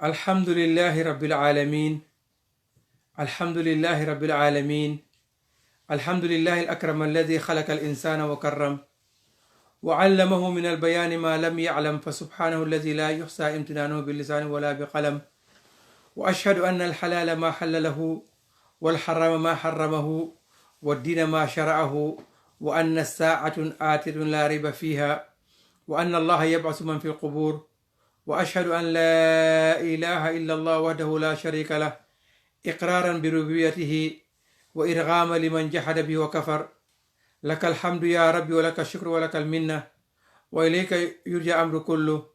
الحمد لله رب العالمين. الحمد لله رب العالمين. الحمد لله الأكرم الذي خلق الإنسان وكرم وعلمه من البيان ما لم يعلم، فسبحانه الذي لا يحصى امتنانه باللسان ولا بقلم. وأشهد أن الحلال ما حلله والحرام ما حرمه والدين ما شرعه، وأن الساعة آتية لا ريب فيها، وأن الله يبعث من في القبور. وأشهد أن لا إله إلا الله وحده لا شريك له، إقرارا بربوبيته وإرغاما لمن جحد به وكفر. لك الحمد يا ربي ولك الشكر ولك المنة، وإليك يرجع أمر كله.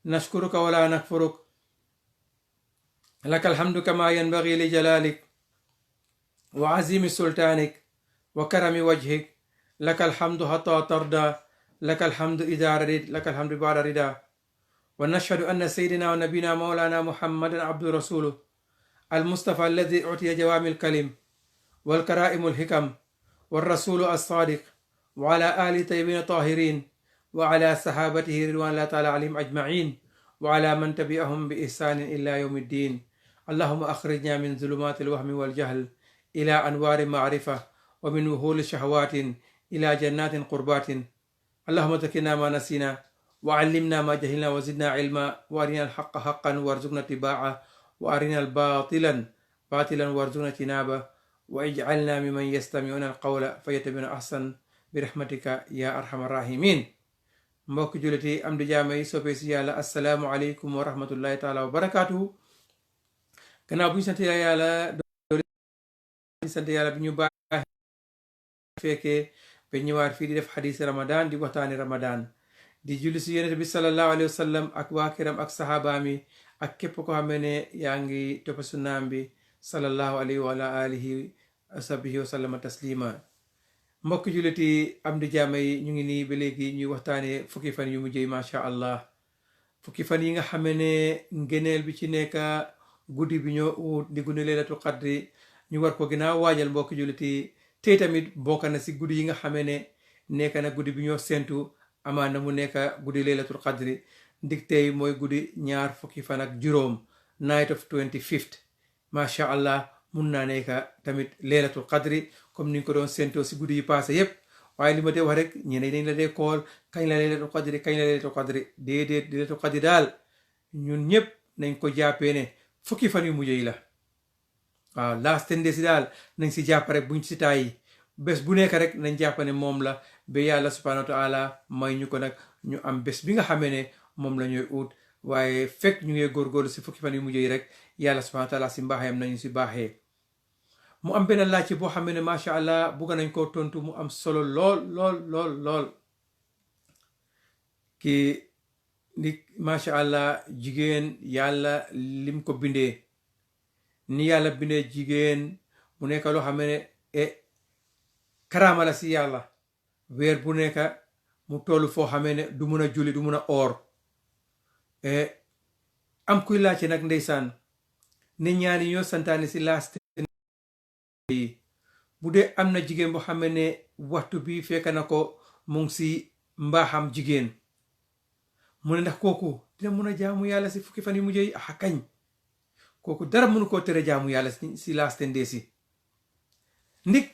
نشكرك ولا نكفرك، لك الحمد كما ينبغي لجلالك وعظيم سلطانك وكرم وجهك. لك الحمد حتى ترضى، لك الحمد إذا رضيت، لك الحمد بعد رضا. ونشهد أن سيدنا ونبينا مولانا محمدا عبد رسوله المصطفى الذي أعطي جوامع الكلم والكرائم الحكم، والرسول الصادق، وعلى آله طيبين الطاهرين، وعلى صحابته رضوان الله تعالى عليهم أجمعين، وعلى من تبعهم بإحسان إلى يوم الدين. اللهم أخرجنا من ظلمات الوهم والجهل إلى أنوار معرفة، ومن وهول شهوات إلى جنات قربات. اللهم ذكرنا ما نسينا، وعلمنا ما جهلنا، وزدنا علما، وارنا الحق حقا وارزقنا اتباعه، وارنا الباطلا باطلا وارزقنا اجتنابه، واجعلنا ممن يستمعون القول فيتبعون احسن برحمتك يا ارحم الراحمين. mbokk juliti am di jaama yi soppe si yàlla, assalaamu aleykum wa rahmatullahi taala wa barakatuhu. gannaaw bu ñu sant yàlla bi ñu baax fekkee ba ñëwaat fii di def xadiis ramadan, di waxtaani ramadan, di julli si yonent bi sallallahu alayhi wa sallam ak waa këram ak saxaabaam yi ak képp ko xam ne yaa ngi topp sunnaam bi sallallahu alayhi wa alihi wa sahbihi wa sallama taslima. mbokk julliti am di jaama yi, ñu ngi nii ba léegi ñuy waxtaane fukki fan yu mujjee macha allah, fukki fan yi nga xam ne ngëneel bi ci nekk, guddi bi ñoo ut di guddi leelatul qadri, ñu war ko gën a waajal mbokk julliti. tey tamit bokk na si guddi yi nga xam ne nekk na guddi bi ñoo sentu, amaana mu nekk guddi leelatul qadri. ndig tey mooy guddi ñaar fukki fan ak juróom, night of 25th. macha allah mun naa nekk tamit leelatul qadri comme ni nga ko doon séentoo si guddi yi passé yépp. waaye li ma dee wax rek, ñeneen dañ la dee kool kañ la leelatul qadri, kañ la leelatul qadri. déedéet, leelatul qadri daal ñun ñëpp nañ ko jàppee ne fukki fan yu mujj yi la. waaw last 10 days si daal nañ si jàpp rek, buñ si tàyyi. bés bu nekk rek nañ jàpp ne moom la, ba yàlla subhanahu wa taala may ñu ko nag ñu am bés bi nga xamee ne moom la ñuy ut. waaye fekk ñu ngi góorgóorlu si fukki fan yu mujj yi rek, yàlla subhanahu wa taala si mbaaxeem nañu si baaxee. mu am benn laaj boo xam ne macha allah bugg nañ koo tontu, mu am solo lool lool lool lool. ki ni macha allah jigéen yàlla lim ko bindee, ni yàlla bindee jigéen mu nekk loo xam ne karaama la si yàlla. weer bu nekk mu toll foo xamee ne du mun a julli, du mun a oor. am kuy laajte nag ndeysaan ne ñaani ñoo santaane si last yi, bu dee am na jigéen boo xam ne waxtu bi fekk na ko mu ngi si mbaaxam jigéen, mu ne ndax kooku dina mun a jaamu yàlla si fukki fan yu mujj yi? ah kañ, kooku dara mënu koo tere jaamu yàlla si last 10 days yi. ndik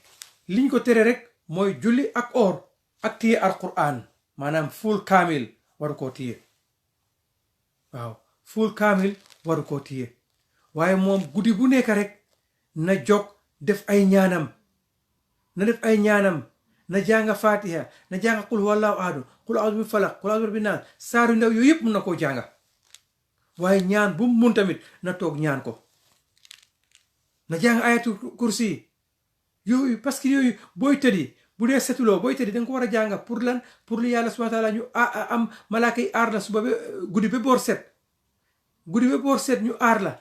liñ ko tere rek mooy julli ak oor ak téye alquran, maanaam full kaamil waru koo téye. waaw full kaamil waru koo téye. waaye moom guddi bu nekk rek na jóg def ay ñaanam, na jànga fatiha, na jànga qul huwallahu ahad, qul a'udhu bi falaq, qul a'udhu bi naas. saaru ndaw yooyu yëpp mun na koo jànga. waaye ñaan bu mu mun tamit na toog ñaan ko, na jàng ayatul kursi yooyu, parce que yooyu booy tëddi, bu dee setuloo booy tëddi da nga ko war a jàng. pour lan? pour li yàlla subhanahu wa taala ñu am malaaka yi aar la suba ba guddi ba boor set, ñu aar la.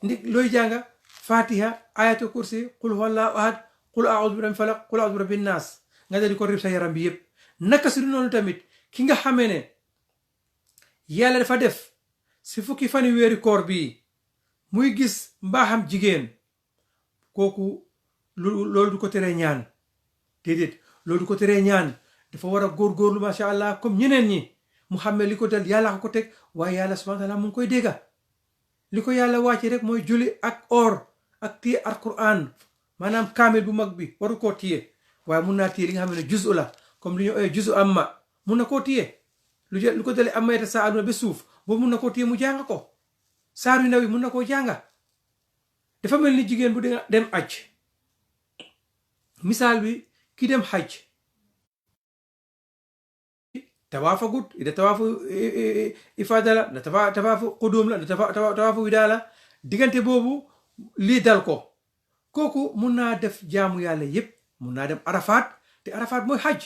ndik looy jàng fatiha, ayatul kursi, qul huwallahu ahad, qul a'udhu bi rabbil falaq, qul a'udhu bi rabbin nas, nga dal di ko rib sa yaram bi yëpp. naka si du noonu tamit ki nga xamee ne yàlla dafa def si fukki fani weeri koor bii muy gis mbaaxam jigéen, kooku loolu du ko teree ñaan. déedéet, loolu du ko teree ñaan. dafa war a góorgóorlu macha allah comme ñeneen ñi, mu xam ne li ko dal yàlla ko teg, waaye yàlla subhanahu wa taala mu ngi koy dégga. li ko yàlla wàcce rek mooy julli ak or ak téye alquran maanaam kaamil bu mag bi waru koo téye waaye mun naa téye li nga xam ne juzu la comme li ñu ooyee juzu amma mun na koo téye lu ko dale amayta saa aduna ba suuf boobu mun na koo téye mu jàng ko saar yu ndaw yi mun na koo jànga dafa mel ni jigéen bu dem aj misaal bi ki dem xaj tawaafagut ida tawaafu ifaada la na tawaafu qudum la na tawaafu widaa la diggante boobu lii dal ko kooku mun naa def jaamu yàlla yépp mun naa dem arafaat te arafaat mooy xaj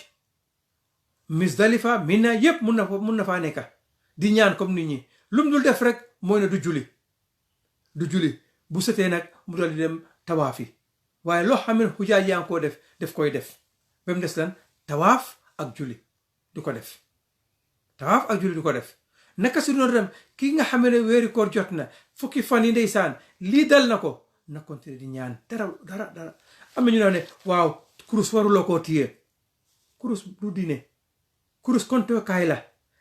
Musdalifa Mina yépp mun na faa nekka di ñaan comme nit ñi lum dul def rek mooy ne du julli bu setee nag mu dal di dem tawaafi waaye loo xam ne xujaaj yaa ngi koo def koy def ba mu des lan tawaaf ak julli du ko def tawaaf ak julli du ko def naka si noonu dem ki nga xam ne weeri koor jot na fukki fan yi ndeysaan lii dal na ko na continuer di ñaan dara am na ñu ne waaw kurus waruloo koo téye kurus du diine kurus konte kaay la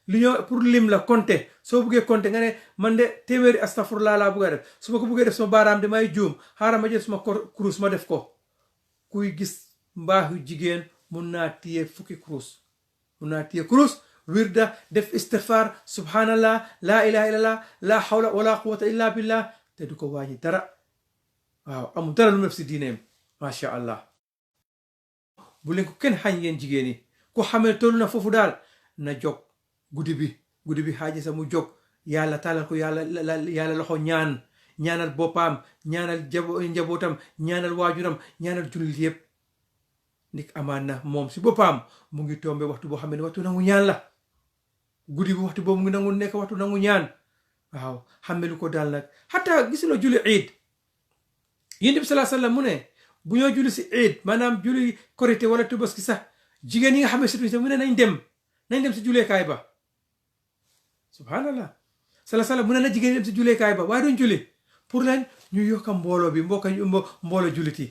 li ñoo pour lim la konte soo buggee konte nga ne man de téeméeri astafurlaa laa bugg a def su ma ko buggee def sama baaraam de may juum xaaral ma jël suma kurus ma def ko kuy gis mbaaxu jigéen mun naa téye fukki kurus mun naa téye kurus wirda def istighfar subhanallah laa ilaha illallah la hawla wala quwwata illa billah te du ko wàññi dara waaw amul dara lu def si diineem macha allah bu leen ko kenn xañ yéen jigéen yi ku xamee toll na foofu daal na jóg guddi bi xaaji sa mu jóg yàlla tàllal ko yàlla loxo ñaanal boppam ñaanal njabootam ñaanal waajuram ñaanal jullit yépp ndik amaan na moom si boppam mu ngi tombe waxtu boo xam ne waxtu nangu ñaan la guddi bi waxtu boobu mu ngi nangu nekk waxtu nangu ñaan waaw xam lu ko daal nag xataa gis na julli iid yonent bi sallallahu alayhi wasallam mu ne bu ñoo julli si iid maanaam julli korité wala tubaski sax jigéen yi nga xam ne surtout mu ne nañ dem si julleekaay ba subhanallah sallallahu alayhi wasallam mu ne na jigéen dem si julleekaay ba waaye duñ julli pour lan ñu yokka mbooloo bi mbooloo julliti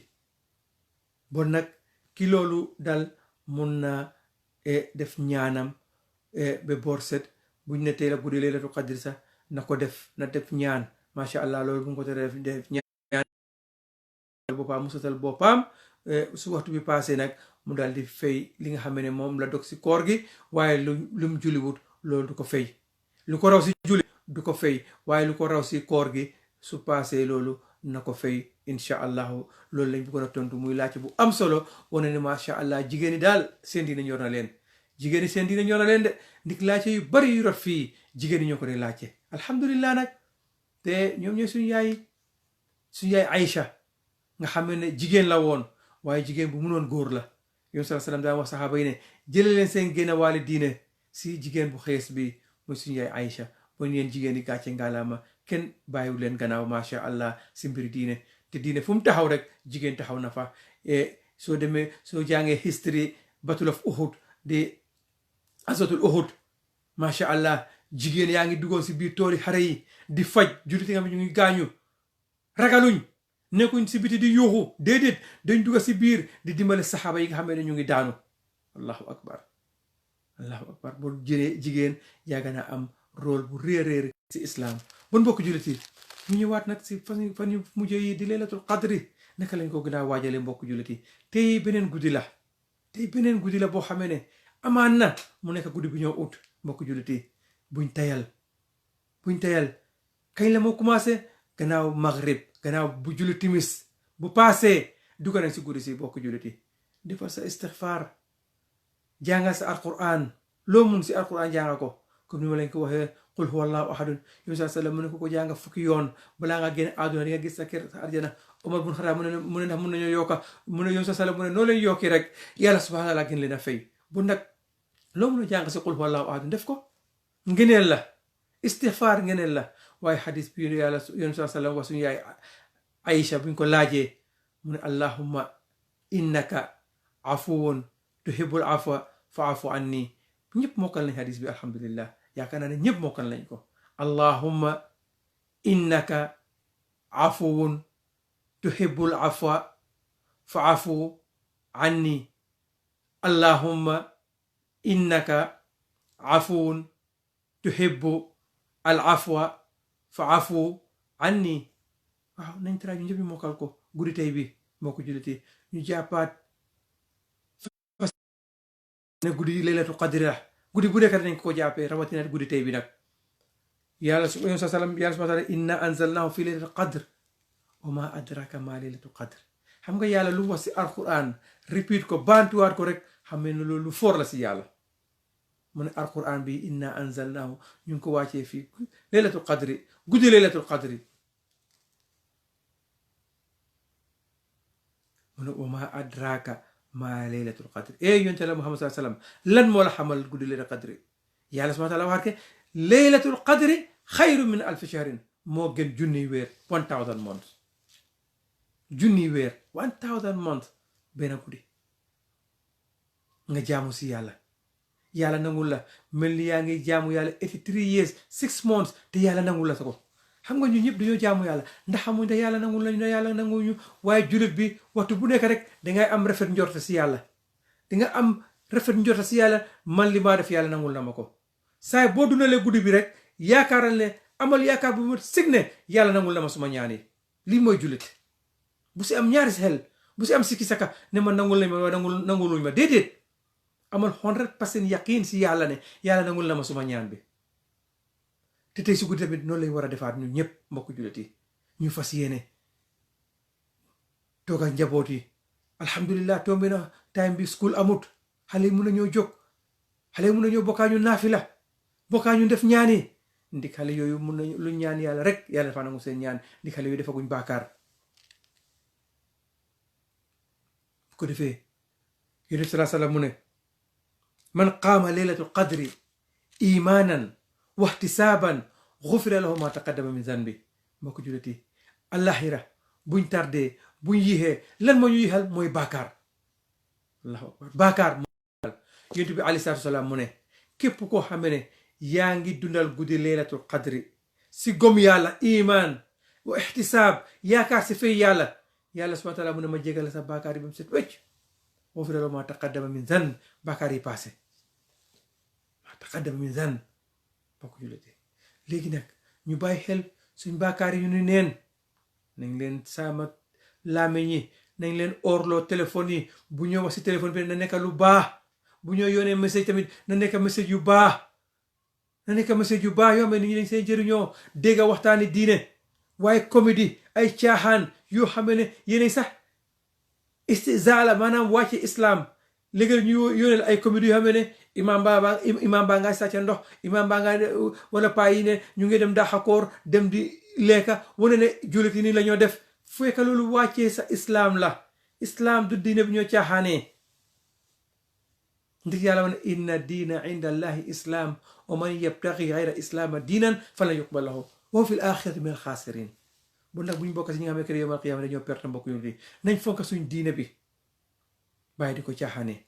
bon nag ki loolu dal mun na def ñaanam ba boor set buñ ne tey la guddi laylatul qadr sax na def ñaan macha allah loolu bu ko def ñaan boppam mu sotal boppam su waxtu bi passé nag mu daal di fay li nga xam ne moom la dog si koor gi waaye lu mu julliwut loolu du ko fay lu ko raw si julli du ko fay waaye lu ko raw si koor gi su passé loolu na ko fay incha allahu loolu lañ bëggoon a tontu muy laajte bu am solo wane ne macha allah jigéen ñi daal seen diine ñor na leen jigéen ñi seen diine ñor na leen de ndik laajte yu bari yu rot fii jigéen ñi ñoo ko dee laajte alhamdulillah nag te ñoom ñooy suñu yaay Aïcha nga xam ne jigéen la woon waaye jigéen bu munoon góor la yoon sallallahu alayhi wasallam daa wax saxaaba yi ne jële leen seen génn waale diine si jigéen bu xees bi muy suñu yaay Aïcha bon yéen jigéen yi gàcce ngalaama kenn bàyyiwu leen gannaaw macha allah si mbiri diine te diine fu mu taxaw rek jigéen taxaw na fa soo jàngee history battle of Uhud di asatul Uhud macha allah jigéen yaa ngi duggoon si biir tooli xare yi di faj jullit nga xam ne ñu ngi gaañu ragaluñ nekkuñ si biti di yuuxu déedéet dañ dugga si biir di dimbale saxaaba yi nga xam ne ñu ngi daanu allahu akbar boo jëlee jigéen yàgg na am rôle bu réeréer si islam bon mbokk jullit yi ñu ñëwaat nag si fan yu mujj yi di laylatul qadri naka lañ ko gën a waajale mbokk jullit yi tey beneen guddi la boo xamee ne amaan na mu nekk guddi bu ñoo ut mbokk jullit yi buñ tayal kañ la moo commencé gannaaw maghrib gannaaw bu julli timis bu paasee dugg nañ si guddi si mbokk jullit yi defal sa istighfar jàngal sa alquran loo mun si alquran jànga ko comme ni ma leen ko waxee qul huwa allahu ahadun yow saa sallam mu ne ko jànga fukki yoon balaa nga génn àdduna di nga gis sa kër sa arjana Omar bun Xataab mu ne ndax mun nañoo yokka mu ne yow saa sallam mu ne noo leen yokki rek yàlla subhanahu wa taala gën leen a fay bu nag loo mun a jàng si qul huwa allahu ahadun def ko ngeneel la istighfar ngeneel la waaye xadis bi yàlla yoon saa sallam wax suñu yaay Aïcha buñ ko laajee mu ne allahumma innaka afuwun tuhibbul afwa fa'fu anni ñëpp mokkal nañ xadis bi alhamdulillah yaakaar naa ne ñëpp mokkal nañ ko allahumma innaka afuwun tuhibbul afwa fa'fu anni allahumma innaka afuwun tuhibbu al afwa fa'fu anni waaw nañ tara ñu ñëpp ñu mokkal ko guddi tey bi mbokk julliti ñu jàppaat ne guddi laylatul qadri la guddi bu nekk nañ ko jàppee rawatina guddi tey bi nag yàlla subhanahu wa taala inna anzalnahu fi laylatul qadr wa ma adraka ma laylatul qadr xam nga yàlla lu wax si alquran repeat ko bantuwaat ko rek xam ne loolu lu foor la si yàlla mu ne alquran bi inna anzalnahu ñu ngi ko wàccee fii laylatul qadri guddi laylatul qadri mu ne wa ma adraka ma laylatul qadri yonte la Muhammad sallallahu alayhi wasallam lan moo la xamal guddi laylatul qadri yàlla subhanahu wa taala waxaat ke laylatul qadri xayru min alfi shahrin moo gën junniy weer 1000 months junniy weer 1000 months benn guddi nga jaamu si yàlla yàlla nangul la mel ni yaa ngi jaamu yàlla 83 years 6 months te yàlla nangul la sa ko xam nga ñu ñëpp dañoo jaamu yàlla ndax xamuñ ne yàlla nangul lañu ne yàlla nanguñu waaye jullit bi waxtu bu nekk rek dangay am rafet njorta si yàlla dinga am rafet njorta si yàlla man li maa def yàlla nangul na ma ko saay boo dunalee guddi bi rek yaakaaral ne amal yaakaar bu ma sig ne yàlla nangul na ma suma ñaan yi lii mooy jullit bu si am ñaari xel bu si am sikki saka ne ma nangul nañ ma waaye nanguluñ ma déedéet amal 100% yaqiin si yàlla ne yàlla nangul na ma suma ñaan bi te tey si guddi tamit noonu lañ war a defaat ñun ñëpp mbokk jullit yi ñu fas yéene toog ak njaboot yi alhamdulillah tombe na time bi school amut xale yi mun na ñoo jóg xale yi mun na ñoo bokkaa ñu naafila bokkaa ñu def ñaani ndik xale yooyu mun nañu lu ñaan yàlla rek yàlla dafa nangu seen ñaan ndik xale yooyu defaguñ baakaar bu ko defee yonent sallallahu alayhi wasallam mu ne man qaama laylatul qadri imanan waxtisaaban xufira lahu ma taqaddama min zanbi mbokk julliti allahira buñ tardee buñ yixee lan moo ñu yixal mooy baakaar allahu akbar baakaar moo yonent bi alayhi salaatu wasalaam mu ne képp koo xam ne yaa ngi dundal guddi laylatul qadri si gom yàlla iman wa ixtisaab yaakaar si fay yàlla yàlla subhanahu wa taala mu ne ma jégal sa baakaar yi ba mu set wecc xufira lahu ma taqaddama min zanb baakaar yi passé ma taqaddama min zanb bokk jullite léegi nag ñu bàyyi xel suñ baakaar yi ñu ni neen nañ leen saama làmmiñ yi nañ leen orloo téléphone yi bu ñoo wax si téléphone bi na nekk lu baax bu ñoo yónnee message tamit na nekk message yu baax na nekk message yu baax yoo xam ne nit ñi dañ seen jëriñoo dégg waxtaani diine waaye comédie ay caaxaan yoo xam ne yéen sax istizaala maanaam wàcce islam léegi ñu yónneel ay comédie yoo xam ne imam baa nga sàcca ndox imam baa nga wala paa yi ne ñu ngi dem daxakoor dem di lekka wane ne jullit yi nii la ñoo def fekk loolu wàccee sa islam la islam du diine bi ñoo caaxaanee ndik yàlla wane inna diina inda allahi islam wa man yabtaghi ghayra islaama diinan falan yuqbal lahu wa fi l axirati min al xaasirin bu nag bu ñu bokk si ñi nga xam ne kër yawmal qiyaama dañoo perte mbokk yu nañ fonk suñ diine bi bàyyi di ko caaxaanee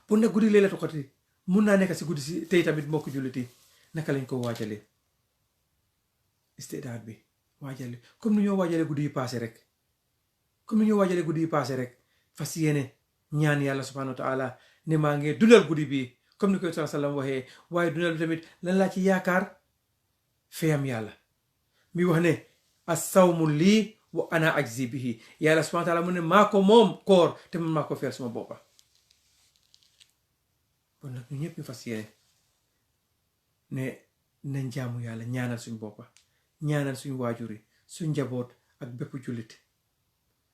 bu nag guddi laylatul qadri mun naa nekk si guddi si tey tamit mbokk jullit yi naka lañ ko waajalee istidaad bi waajale comme ni ñoo waajalee guddi yi passé rek comme ni ñoo waajalee guddi yi passé rek fas yéene ñaan yàlla subhanahu wa taala ne maa ngi dundal guddi bii comme ni koy sallallahu alayhi wasallam waxee waaye dundal bi tamit lan laa ci yaakaar feyam yàlla mi wax ne as-sawmu lii wa ana ajzi bihi yàlla subhanahu wa taala mu ne maa ko moom koor te man maa ko feel suma boppa kon nag ñu ñëpp ñu fas yéene ne nañ jaamu yàlla ñaanal suñ boppa ñaanal suñ waajur yi suñ njaboot ak bépp jullit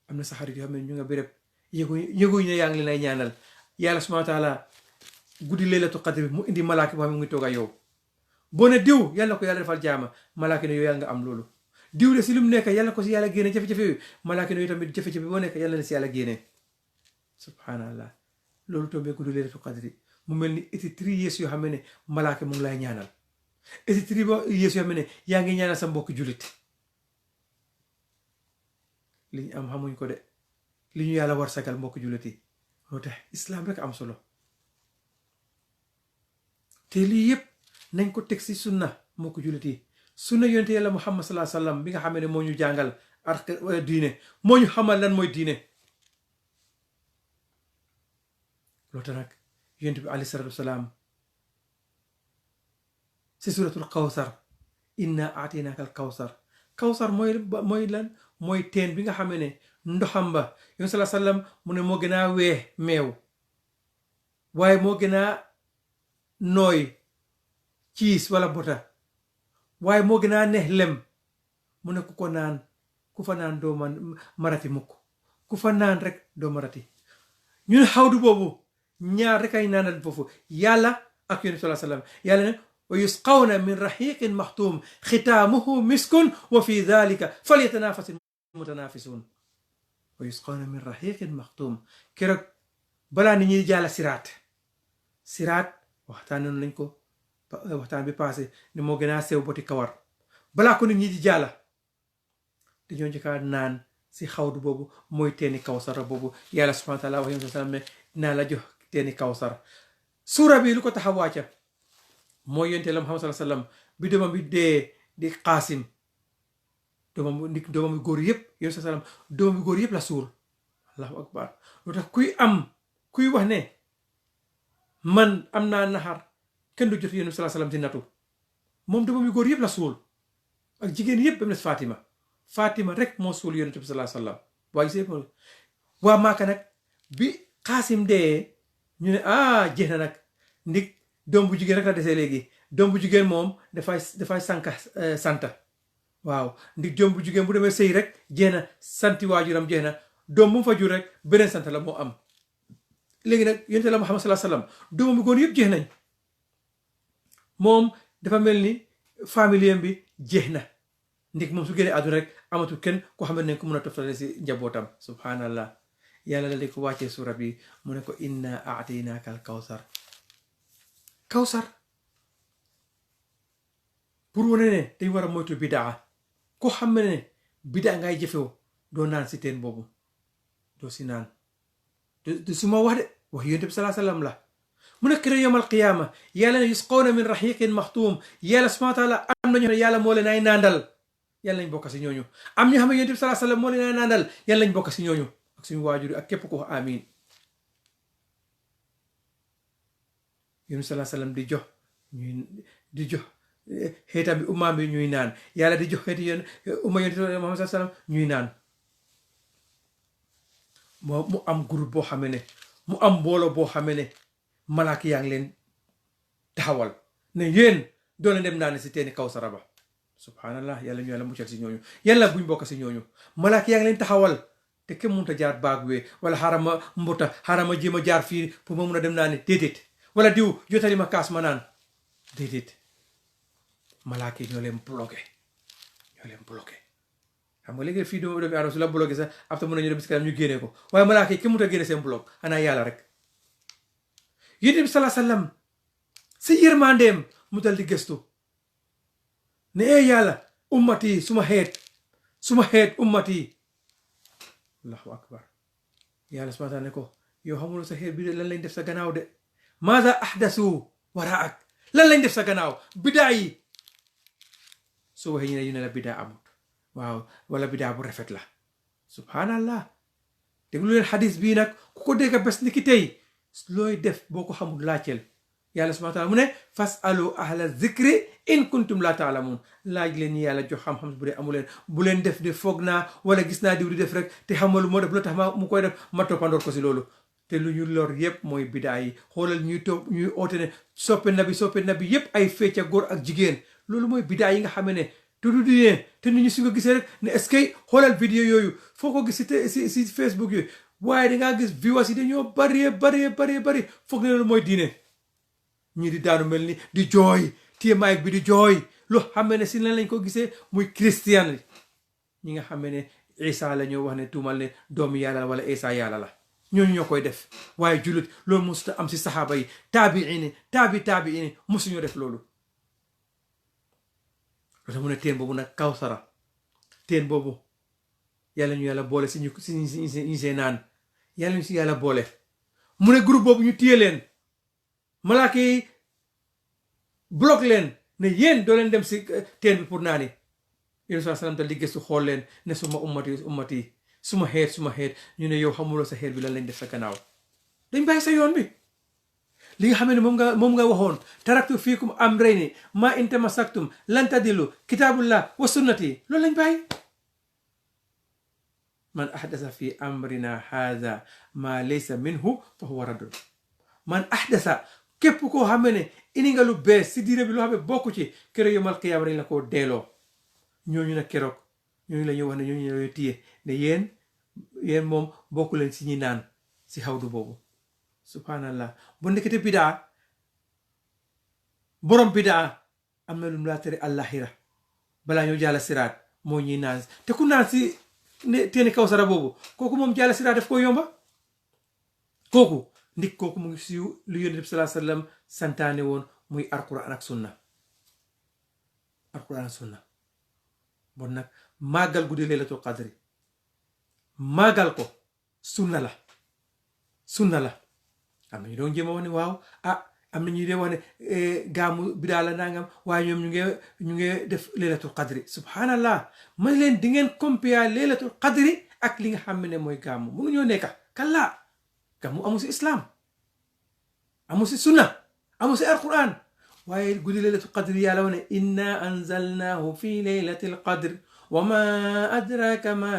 am na sa xarit yoo xam ne ñu nga béréb yëguñ ne yaa ngi leen ay ñaanal yàlla subhanahu wa taala guddi laylatul qadr bi mu indi malaaka boo xam ne mu ngi toog a yow boo ne diw yàlla na ko yàlla defal jaama malaaka ne yow yàlla nga am loolu diw de si lu mu nekk yàlla ko si yàlla génne jafe-jafe yooyu malaaka ne yow tamit jafe-jafe boo nekk yàlla na si yàlla génne subhanallah loolu tombee guddi laylatul qadr mu mel ni 83 years yoo xam ne malaaka mu ngi lay ñaanal 83 years yoo xam ne yaa ngi ñaanal sa mbokk jullit li ñu am xamuñ ko de li ñu yàlla war sagal mbokk jullit yi moo tax islam rek am solo te lii yëpp nañ ko teg si sunna mbokk jullit yi sunna yonte yàlla muhammad sallallahu alayhi wasallam bi nga xam ne moo ñu jàngal ark diine moo ñu xamal lan mooy diine loolu tax nag yonte bi alayhi salatu wasalaam si suratul kawsar inna aatinaaka al kawsar mooy lan mooy teen bi nga xam ne ndoxam ba yonent sallallahu alayhi wasallam mu ne moo gën a weex meew waaye moo gën a nooy ciis wala bota waaye moo gën a neex lem mu ne ku fa naan doo marati mukk ku fa naan rek doo marati ñun xawdu boobu ñaar rek ay naanal foofu yàlla ak yonent sallallahu alayhi wasallam yàlla ne wa yusqawna min rahiqin maxtuum xitaamuhu miskun wa fi dhalika falyatanafasi mutanafisun wa yusqawna min rahiqin maxtuum keroog balaa nit ñi jàlla siraat waxtaan nañ ko waxtaan bi passé ne moo gën a sew boti kawar balaa ko nit ñi di jàlla dañoo njëkkaa naan si xawdu boobu mooy teeni kawsara boobu yàlla subhanahu wa taala wax yonent sallam ne naa la jox teeni kawsar suura bi lu ko tax a wàcca mooy yonent la Muhammad sallallahu alayhi wasallam bi doomam bi dee di Qaasim doomam bi góor yëpp yonent sallam doomam bi góor yëpp la suul allahu akbar lu tax kuy wax ne man am naa naxar kenn du jot yonent sallallahu alayhi wasallam di natu moom doomam bi góor yëpp la suul ak jigéen yëpp ba mu des Fatima rek moo suul yonent bi sallallahu alayhi wasallam waaye gisee waa Maaka nag bi Qaasim dee ñu ne jeex na nag ndig doom bu jigéen rek la desee léegi doom bu jigéen moom dafay santa waaw ndig doom bu jigéen bu demee sëy rek jeex na santi waajuram jeex na doom bu mu fa jur rek beneen sant la moo am léegi nag yonent la Muhammad sallallahu alayhi wasallam doomam bi góor yëpp jeex nañ moom dafa mel ni famille bi jeex na ndik moom su génnee àdduna rek amatul kenn koo xam ne ko mën a toftale si njabootam subhanallah yàlla la di ko wàccee suura bi mu ne ko inna aataynaaka al kawsar pour wane ne dañ war a moytu bidaa koo xam ne bidaa ngay jëfew doo naan si teen boobu doo si naan du suma wax de wax yonent bi sallallahu alayhi wasallam la mu ne kër yawmal qiyaama yàlla ne yusqawna min rahiqin maxtuum yàlla subhanahu wa taala am na ñoo xam ne yàlla moo leen ay naandal yàlla nañ bokk si ñooñu am ñoo xam ne yonent bi sallallahu alayhi wasallam moo leen ay naandal yàlla nañ bokk si ñooñu ak suñu waajur ak képp ko wax amiin yonent sallallahu alayhi wasallam di jox xeetam bi ummaam bi ñuy naan yàlla di jox xeeti umma yonent Muhammad sallallahu alayhi wasallam ñuy naan mu am groupe boo xam ne mu am mbooloo boo xam ne malaaka yaa ngi leen taxawal ne yéen doo leen dem naan si teeni kawsara ba subhanallah yàlla ñu yàlla muccal si ñooñu yàlla buñ bokk si ñooñu malaaka yaa ngi leen taxawal te kenn mënut a jaar baag wee wala xarama mbota xarama jéem a jaar fii pour ma mun a dem naa ne déedéet wala diw jotali ma kaas ma naan déedéet malaaka yi ñoo leen bloqué xam nga léegi fii doomu aadama su la bloqué sax après mën nañu dem si kanam ñu génnee ko waaye malaaka yi kenn mënut a génne seen bloc xanaa yàlla rek yonent bi sallallahu alayhi wasallam si yërmandeem mu dal di gëstu ne yàlla ummati suma xeet ummati allahu akbar yàlla subhanahu wa ta'ala ne ko yow xamuloo sa xeet bi de lan lañ def sa gannaaw de maada ahdasu waraak lan lañ def sa gannaaw bidaa yi soo waxee ñu ne la bidaa amut waaw wala bidaa bu rafet la subhanallah déglu leen xadis bii nag ku ko dégg bés ni ki tey looy def boo ko xamul laajteel yàlla subhanahu wa ta'ala mu ne fasalu ahla zikri in kuntum la ta'lamun laaj leen ñi yàlla jox xam-xam bu dee amu leen bu leen def de foog naa wala gis naa diw di def rek te xamalu moo def lu tax mu koy def ma toppandoor ko si loolu te lu ñu lor yépp mooy bidaa yi xoolal ñuy oote ne soppe nabi yépp ay fecca góor ak jigéen loolu mooy bidaa yi nga xam ne tuddu diine te nit ñi su nga gisee rek ne est-ce que xoolal vidéo yooyu foo ko gis si Facebook yooyu waaye dangaa gis viewers yi dañoo bari foog ne loolu mooy diine ñii di daanu mel ni di jooy téye mic bi di jooy lu xam ne si lan lañ ko gisee muy christian ñi nga xam ne Isa la ñoo wax ne tuumal ne doomu yàlla la wala Isa yàlla la ñooñu ñoo koy def waaye jullit loolu mosut am si saxaaba yi taabiini mosuñoo def loolu loolu mu ne teen boobu nag kawsara teen boobu yàlla ñu yàlla boole si ñu see naan yàlla ñu si yàlla boole mu ne groupe boobu ñu téye leen malaaka yi bloc leen ne yéen doo leen dem si teen bi pour naani yéen saa salaam dal di gëstu xool leen ne suma ummati suma xeet ñu ne yow xamuloo sa xeet bi lan lañ def sa gannaaw dañ bàyyi sa yoon bi li nga xam ne moom nga waxoon taraktu fiikum amrayni ma in tamassaktum lan tadillu kitabullah wa sunnati loolu lañ bàyyi man ahdasa fi amrina hadha ma laysa minhu fa huwa raddun man ahdasa képp koo xam ne indi nga lu bees si diine bi loo xam ne bokku ci keroog yomal qiyaama dañ la koo deeloo ñooñu nag keroog ñooñu la ñuy wax ne ñooñu la ñuy téye ne yéen moom bokku leen si ñi naan si xawdu boobu subhanallah bu nekkete bidaa borom bidaa am na lu mu laa tere àllaaxira balaa ñoo jàlla siraat moo ñuy naan te ku naan si teeni kawsara boobu kooku moom jàlla siraat daf ko yomba kooku mu ngi siiw lu yonent bi sallallahu alayhi wasallam santaane woon muy alquran ak sunna bon nag màggal guddi laylatul qadri màggal ko sunna la am na ñu doon jéem a wax ne waaw am na ñuy dee wax ne gaamu bidaa la nangam waaye ñoom ñu ngi def laylatul qadri subhanallah man leen di ngeen compare laylatul qadri ak li nga xam ne mooy gaamu mënuñoo nekka kallaa gaamu amu si islam amu si sunna amu si alquran waaye guddi laylatul qadri yàlla wane inna anzalnahu fi laylatil qadr wa ma adraka ma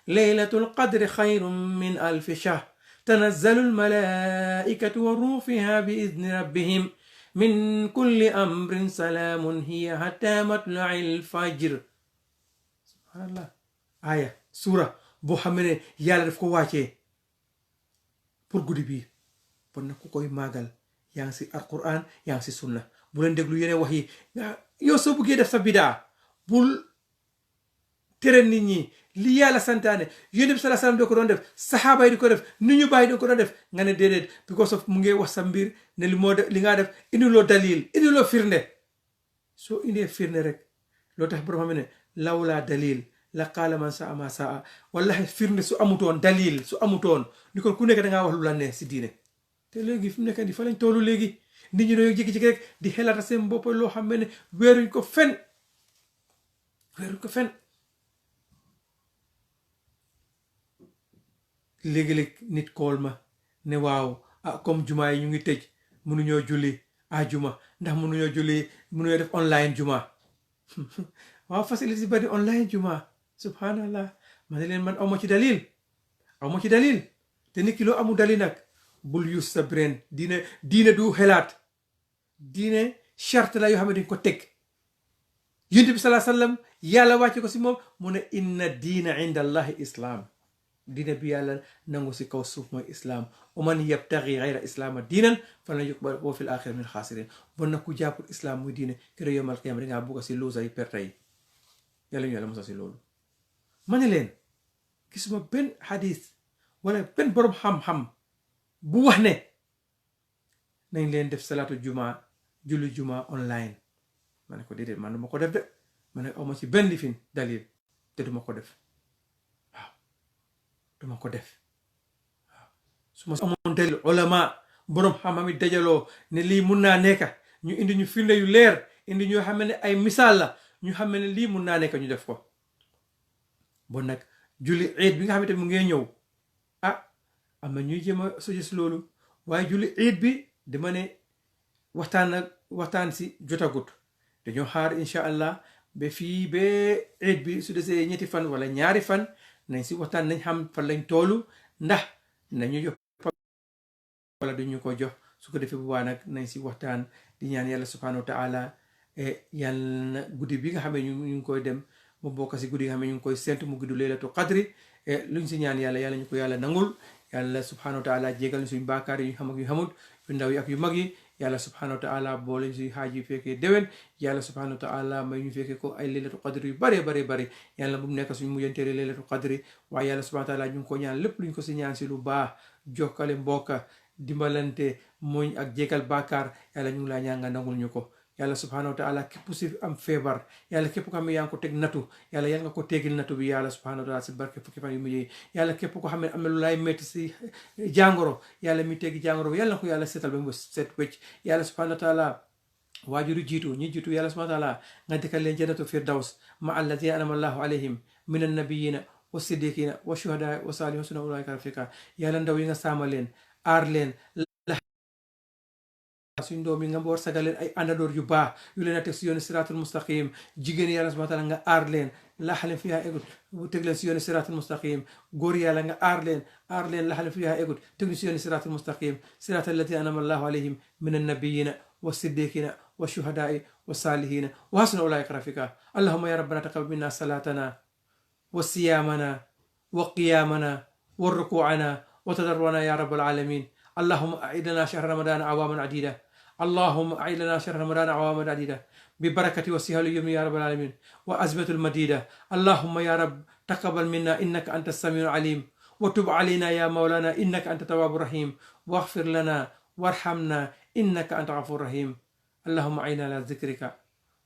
laylatul qadr xayrun min alfi shahr تنزل الملائكة والروح فيها بإذن ربهم من كل أمر سلام هي حتى مطلع الفجر سبحان الله آية سورة boo xam ne yàlla daf ko wàccee pour guddi bii bon nag ku koy màggal yaa ngi si alquran yaa ngi si sunna bu leen déglu yeneen wax yi yow soo bëggee def sa bidaa bul tere nit ñi li yàlla santaane yonent bi sallallahu alayhi wasallam doo ko doon def saxaaba yi di ko def nit ñu bàyyi doo ko doon def nga ne déedéet because of mu ngi wax sa mbir ne li ngaa def indiloo dalil indiloo firnde soo indee firnde rek loo tax borom xam ne lawlaa dalil la qaala man saa ma saa wallahi firnde su amutoon dalil su amutoon ni kon ku nekk dangaa wax lu la neex si diine te léegi fi mu nekk di fa lañ toolu léegi nit ñi dañoo jékki-jékki rek di xelaata seen bopp loo xam ne weeruñ ko fen léegi-léeg nit kool ma ne waaw comme jumaa yi ñu ngi tëj mënuñoo julli juma ndax mënuñoo def online juma waaw facilité bari online juma subhanallah ma ne leen man aw ma ci dalil te nit ki loo amul dalil nag bul use sa brain diine du xelaat diine charte la yoo xam ne dañ ko teg yonent bi sallallahu alayhi wasallam yàlla wàcce ko si moom mu ne inna diina inda allahi islam diine bi yàlla nangu si kaw suuf mooy islam wa man yabtaghi ghayra islaama diinan falan yuqbal wa fil axirati min xaasirin bon nag ku jàppul islam muy diine kër yomal qiyaama dangaa bugg si luusa yi perte yi yàlla ñu yàlla mosa si loolu ma ne leen gisuma benn xadis wala benn borom xam-xam bu wax ne nañ leen def salaatu julli juma online ma ne ko déedéet man duma ko def de ma ne awma ci benn lifin dalil te duma ko def duma ko def waaw su ma amoon dalil ulama borom xam-xam yi dajaloo ne lii mun naa nekka ñu indi ñu firnde yu leer indi ñoo xam ne ay misaal la ñu xam ne lii mun naa nekka ñu def ko bon nag julli iid bi nga xamante mu ngee ñëw am na ñuy jéem a suggest loolu waaye julli iid bi dama ne waxtaan si jotagut dañoo xaar incha allah ba fii ba iid bi su desee ñetti fan wala ñaari fan nañ si waxtaan nañ xam fan lañ toolu ndax nañu jox wala duñu ko jox su ko defee bu baax nag nañ si waxtaan di ñaan yàlla subhanahu wa taala yàlla na guddi bi nga xam ne ñu ngi koy dem mu bokk si guddi nga xam ne ñu ngi koy séntu mu guddi laylatul qadri luñ si ñaan yàlla ñu ko yàlla nangul yàlla subhanahu wa taala jégal ñu suñu baakaar yi ñu xam ak yu xamul yu ndaw yi ak yu mag yi yàlla subhanahu wa taala boole ñu si xaaj yu fekkee déwén yàlla subhanahu wa taala may ñu fekkee ko ay laylatul qadri yu bare yàlla bu mu nekk suñu mujjanteeli laylatul qadri waaye yàlla subhanahu wa taala ñu ngi ko ñaan lépp luñ ko si ñaan si lu baax jokkale mbokka dimbalante muñ ak jégal baakaar yàlla ñu ngi laa ñaan nga nangul ñu ko yàlla subhanahu wa taala képp si am feebar yàlla képp ko xam ne yaa ngi ko teg natu yàlla yaa nga ko tegil natu bi yàlla subhanahu wa taala si barke fukki fan yu mujj yi yàlla képp ko xam ne am na lu lay métti si jàngoro yàlla mi teggi jàngoro bi yàlla na ko yàlla seetal ba mu set wecc yàlla subhanahu wa taala waajuru ñi jiitu yàlla subhanahu wa taala nga dëkkal leen jannatu firdaws ma alladina anama allahu alayhim min annabiyina wa siddiqina wa shuhada wa salihin wa suna ulaika rafika yàlla ndaw yi nga saama leen aar leen suñ doom yi nga war sagaleen ay àndandoor yu baax yu leen a teg si yooni siraatul mustaqim jigéen yàlla subhanahu wa taala nga aar leen laxaleen fi yaa egut teg leen si yooni siraatul mustaqim góor yàlla nga aar leen laxaleen fi yaa egut teg leen si yooni siraatul mustaqim siraatal lati anama allahu alayhim min annabiyina wa siddiqina wa shuhadaai wa salihina wa hasuna ulaika rafika allahumma ya rabbana taqabbal minna salatana wa siyamana wa qiyamana wa ruku'ana wa tadarruana ya rabbal alamin اللهم أعد لنا شهر رمضان عواما عديدة اللهم أعد لنا شهر رمضان عواما عديدة ببركة وسهل اليوم يا رب العالمين وأزمة المديدة اللهم يا رب تقبل منا إنك أنت السميع العليم وتب علينا يا مولانا إنك أنت التواب الرحيم واغفر لنا وارحمنا إنك أنت غفور رحيم اللهم أعنا على ذكرك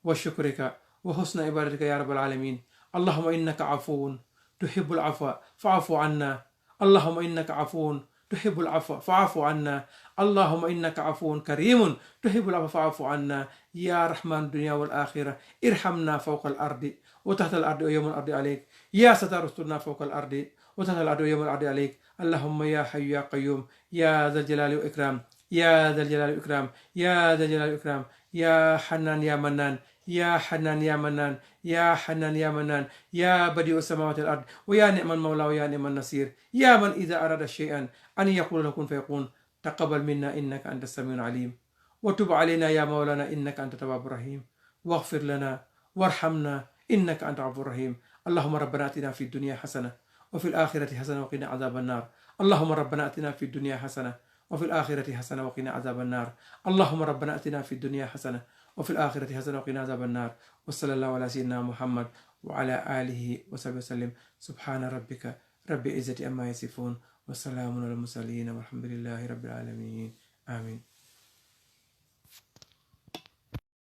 وشكرك وحسن عبادتك يا رب العالمين اللهم إنك عفو تحب العفو فاعف عنا اللهم إنك عفو تحب العفو فاعف عنا اللهم إنك عفو كريم تحب العفو فاعف عنا يا رحمن الدنيا والآخرة ارحمنا فوق الأرض وتحت الأرض ويوم الأرض عليك يا ستار استرنا فوق الأرض وتحت الأرض ويوم الأرض عليك اللهم يا حي يا قيوم يا ذا الجلال والإكرام يا ذا الجلال والإكرام يا ذا الجلال والإكرام يا حنان يا منان يا حنان يا منان يا حنان يا منان يا بديع السماوات والأرض ويا نعم المولى ويا نعم النصير يا من إذا أراد شيئا أن يقول له كن فيكون تقبل منا إنك أنت السميع العليم وتب علينا يا مولانا إنك أنت التواب الرحيم واغفر لنا وارحمنا إنك أنت الغفور الرحيم اللهم ربنا آتنا في الدنيا حسنة وفي الآخرة حسنة وقنا عذاب النار اللهم ربنا آتنا في الدنيا حسنة وفي الآخرة حسنة وقنا عذاب النار اللهم ربنا آتنا في الدنيا حسنة وفي الآخرة حسنة وقنا عذاب النار وصلى الله على سيدنا محمد وعلى آله وصحبه وسلم سبحان ربك رب العزة عما يصفون وسلام على المرسلين والحمد لله رب العالمين آمين.